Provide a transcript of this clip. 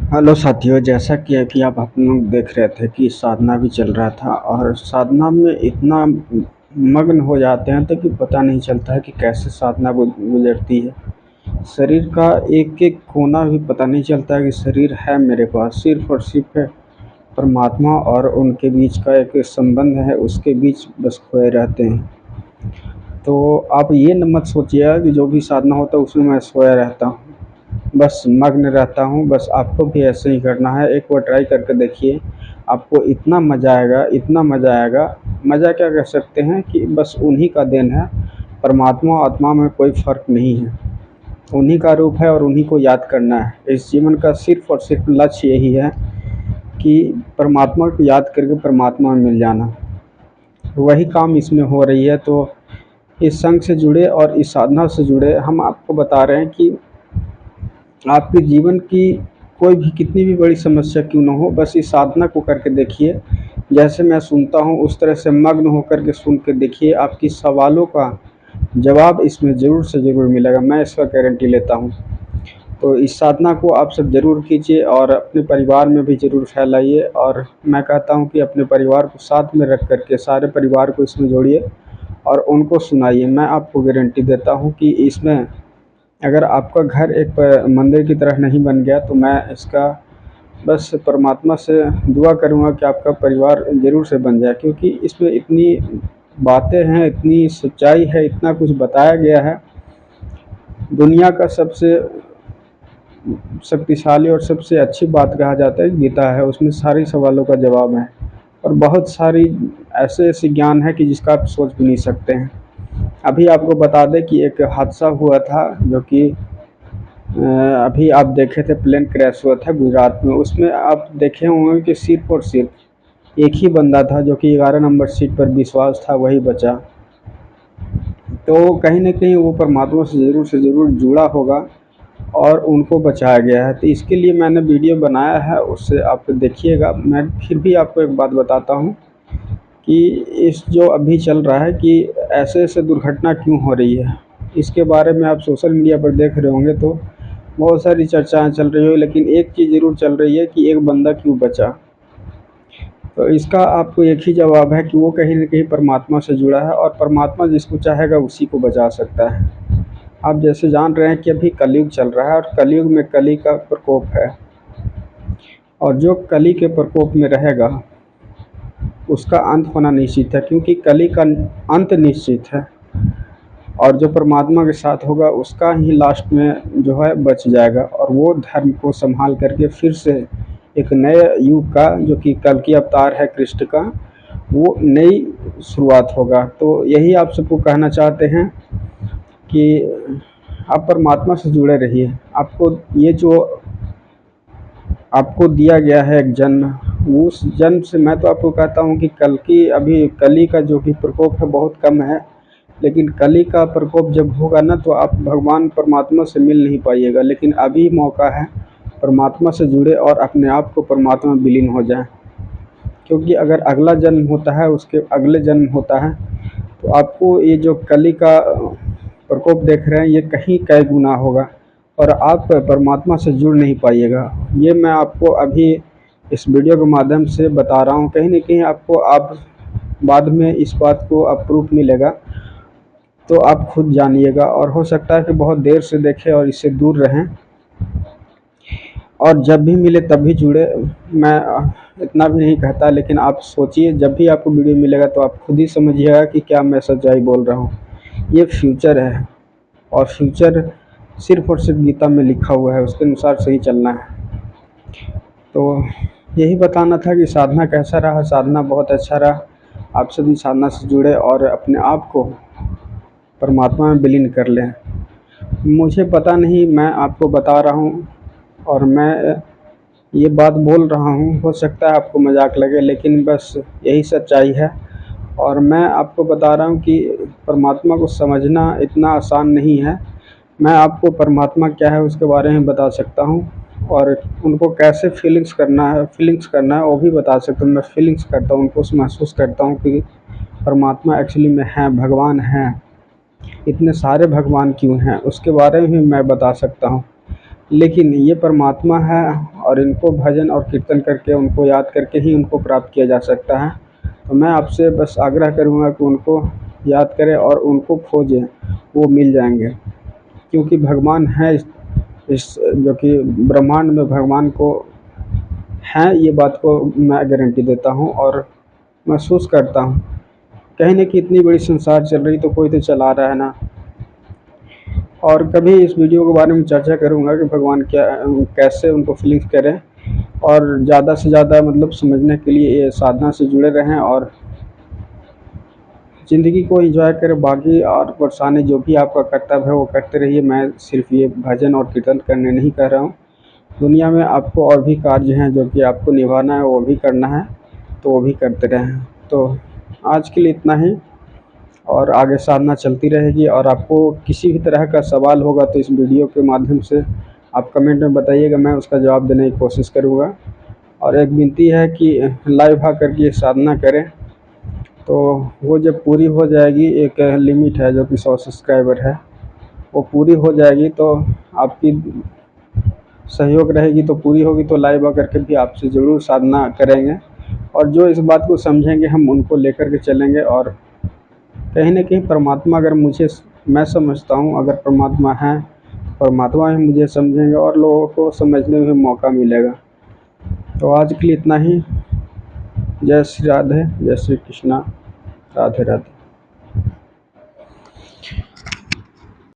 Hello साथियों, जैसा कि अभी आप लोग देख रहे थे कि साधना भी चल रहा था और साधना में इतना मग्न हो जाते हैं तो कि पता नहीं चलता है कि कैसे साधना गुजरती है। शरीर का एक एक कोना भी पता नहीं चलता है कि शरीर है मेरे पास। सिर्फ और सिर्फ परमात्मा और उनके बीच का एक संबंध है, उसके बीच बस खोए रहते हैं। तो आप ये न मत सोचिएगा कि जो भी साधना होता है उसमें मैं सोया रहता हूँ, बस मग्न रहता हूँ। बस आपको भी ऐसे ही करना है। एक बार ट्राई करके देखिए, आपको इतना मज़ा आएगा, इतना मज़ा आएगा। मज़ा क्या कह सकते हैं कि बस उन्हीं का देन है। परमात्मा आत्मा में कोई फ़र्क नहीं है, उन्हीं का रूप है और उन्हीं को याद करना है। इस जीवन का सिर्फ़ और सिर्फ़ लक्ष्य यही है कि परमात्मा को याद करके परमात्मा में मिल जाना। वही काम इसमें हो रही है। तो इस संघ से जुड़े और इस साधना से जुड़े हम आपको बता रहे हैं कि आपके जीवन की कोई भी कितनी भी बड़ी समस्या क्यों ना हो, बस इस साधना को करके देखिए। जैसे मैं सुनता हूँ उस तरह से मग्न होकर के सुन के देखिए, आपकी सवालों का जवाब इसमें ज़रूर से ज़रूर मिलेगा, मैं इसका गारंटी लेता हूँ। तो इस साधना को आप सब ज़रूर कीजिए और अपने परिवार में भी ज़रूर फैलाइए। और मैं कहता हूँ कि अपने परिवार को साथ में रख कर के सारे परिवार को इसमें जोड़िए और उनको सुनाइए। मैं आपको गारंटी देता हूँ कि इसमें अगर आपका घर एक मंदिर की तरह नहीं बन गया तो मैं इसका बस परमात्मा से दुआ करूँगा कि आपका परिवार ज़रूर से बन जाए, क्योंकि इसमें इतनी बातें हैं, इतनी सच्चाई है, इतना कुछ बताया गया है। दुनिया का सबसे शक्तिशाली और सबसे अच्छी बात कहा जाता है गीता है, उसमें सारे सवालों का जवाब है और बहुत सारी ऐसे ऐसे ज्ञान है कि जिसका आप सोच भी नहीं सकते हैं। अभी आपको बता दें कि एक हादसा हुआ था जो कि अभी आप देखे थे, प्लेन क्रैश हुआ था गुजरात में। उसमें आप देखे होंगे कि सिर्फ और सिर्फ एक ही बंदा था जो कि 11 नंबर सीट पर विश्वास था, वही बचा। तो कहीं न कहीं वो परमात्मा से ज़रूर जुड़ा होगा और उनको बचाया गया है। तो इसके लिए मैंने वीडियो बनाया है, उससे आप देखिएगा। मैं फिर भी आपको एक बात बताता हूँ कि इस जो अभी चल रहा है कि ऐसे-ऐसे दुर्घटना क्यों हो रही है, इसके बारे में आप सोशल मीडिया पर देख रहे होंगे तो बहुत सारी चर्चाएँ चल रही हो, लेकिन एक चीज़ ज़रूर चल रही है कि एक बंदा क्यों बचा। तो इसका आपको एक ही जवाब है कि वो कहीं न कहीं परमात्मा से जुड़ा है और परमात्मा जिसको चाहेगा उसी को बचा सकता है। आप जैसे जान रहे हैं कि अभी कलयुग चल रहा है और कलयुग में कली का प्रकोप है और जो कली के प्रकोप में रहेगा उसका अंत होना निश्चित है, क्योंकि कली का अंत निश्चित है और जो परमात्मा के साथ होगा उसका ही लास्ट में जो है बच जाएगा और वो धर्म को संभाल करके फिर से एक नए युग का, जो कि कल की अवतार है कृष्ण का, वो नई शुरुआत होगा। तो यही आप सबको कहना चाहते हैं कि आप परमात्मा से जुड़े रहिए। आपको ये जो आपको दिया गया है एक जन्म, उस जन्म से मैं तो आपको कहता हूँ कि कल की अभी कली का जो कि प्रकोप है बहुत कम है, लेकिन कली का प्रकोप जब होगा ना तो आप भगवान परमात्मा से मिल नहीं पाइएगा। लेकिन अभी मौका है, परमात्मा से जुड़े और अपने आप को परमात्मा में विलीन हो जाएं, क्योंकि अगर अगला जन्म होता है, उसके अगले जन्म होता है, तो आपको ये जो कली का प्रकोप देख रहे हैं ये कहीं कई गुना होगा और आप परमात्मा से जुड़ नहीं पाइएगा। ये मैं आपको अभी इस वीडियो के माध्यम से बता रहा हूँ। कहीं न कहीं आपको आप बाद में इस बात को प्रूफ मिलेगा तो आप खुद जानिएगा और हो सकता है कि बहुत देर से देखें और इससे दूर रहें और जब भी मिले तभी जुड़े। मैं इतना भी नहीं कहता, लेकिन आप सोचिए, जब भी आपको वीडियो मिलेगा तो आप खुद ही समझिएगा कि क्या मैं सच्चाई बोल रहा हूँ। ये फ्यूचर है और फ्यूचर सिर्फ़ और सिर्फ गीता में लिखा हुआ है, उसके अनुसार सही चलना है। तो यही बताना था कि साधना कैसा रहा। साधना बहुत अच्छा रहा। आप सभी साधना से जुड़े और अपने आप को परमात्मा में विलीन कर लें। मुझे पता नहीं, मैं आपको बता रहा हूँ और मैं ये बात बोल रहा हूँ, हो सकता है आपको मजाक लगे, लेकिन बस यही सच्चाई है। और मैं आपको बता रहा हूँ कि परमात्मा को समझना इतना आसान नहीं है। मैं आपको परमात्मा क्या है उसके बारे में बता सकता हूँ और उनको कैसे फीलिंग्स करना है वो भी बता सकता हूँ। मैं फीलिंग्स करता हूँ, उनको महसूस करता हूँ कि परमात्मा एक्चुअली में है, भगवान हैं। इतने सारे भगवान क्यों हैं उसके बारे में भी मैं बता सकता हूँ। लेकिन ये परमात्मा है और इनको भजन और कीर्तन करके उनको याद करके ही उनको प्राप्त किया जा सकता है। तो मैं आपसे बस आग्रह करूँगा कि उनको याद करें और उनको खोजें, वो मिल जाएंगे, क्योंकि भगवान है इस जो कि ब्रह्मांड में भगवान को हैं, ये बात को मैं गारंटी देता हूँ और महसूस करता हूँ। कहीं न कहीं इतनी बड़ी संसार चल रही तो कोई तो चला रहा है ना। और कभी इस वीडियो के बारे में चर्चा करूँगा कि भगवान क्या कैसे उनको फीलिंग्स करें, और ज़्यादा से ज़्यादा मतलब समझने के लिए ये साधना से जुड़े रहें और ज़िंदगी को एंजॉय करें। बाकी और परेशानी जो भी आपका कर्तव्य है वो करते रहिए। मैं सिर्फ़ ये भजन और कीर्तन करने नहीं कह रहा हूँ। दुनिया में आपको और भी कार्य हैं जो कि आपको निभाना है, वो भी करना है, तो वो भी करते रहें। तो आज के लिए इतना ही, और आगे साधना चलती रहेगी। और आपको किसी भी तरह का सवाल होगा तो इस वीडियो के माध्यम से आप कमेंट में बताइएगा, मैं उसका जवाब देने की कोशिश करूँगा। और एक विनती है कि लाइव आकर के साधना करें, तो वो जब पूरी हो जाएगी, एक लिमिट है जो कि 100 सब्सक्राइबर है, वो पूरी हो जाएगी तो आपकी सहयोग रहेगी, तो पूरी होगी तो लाइव आकर के भी आपसे ज़रूर साधना करेंगे। और जो इस बात को समझेंगे हम उनको लेकर के चलेंगे। और कहीं न कहीं परमात्मा, अगर मैं समझता हूँ अगर परमात्मा हैं, परमात्मा ही मुझे समझेंगे और लोगों को समझने में मौका मिलेगा। तो आज के लिए इतना ही। जय श्री राधे, जय श्री कृष्णा, राधे राधे।